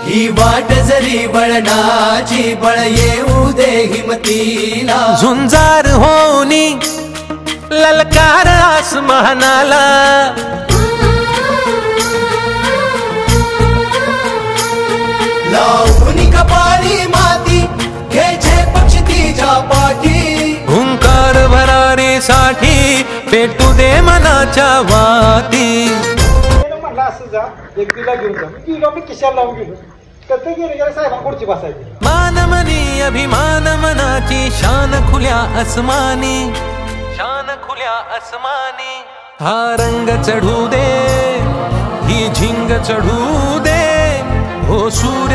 ही वाट जरी बळणाची बळ येऊ दे हिमतीला झुंजार होनी ललकार आसमानाला लावून कपाळी माती घ्यायचे पक्ष तिच्या पाठी हुंकार भरारीसाठी पेटू दे मनाच्या वाती म्हणलं असं जा एक दिला घेऊन जा गेलो मी खिशाला लावून गेलो तर ते गेले गेले साहेबांकडची बसायची मानमनी अभिमान मनाची शान खुल्या आसमानी शान खुल्या आसमानी हा रंग चढू दे ही झिंग चढू दे हो सूर्य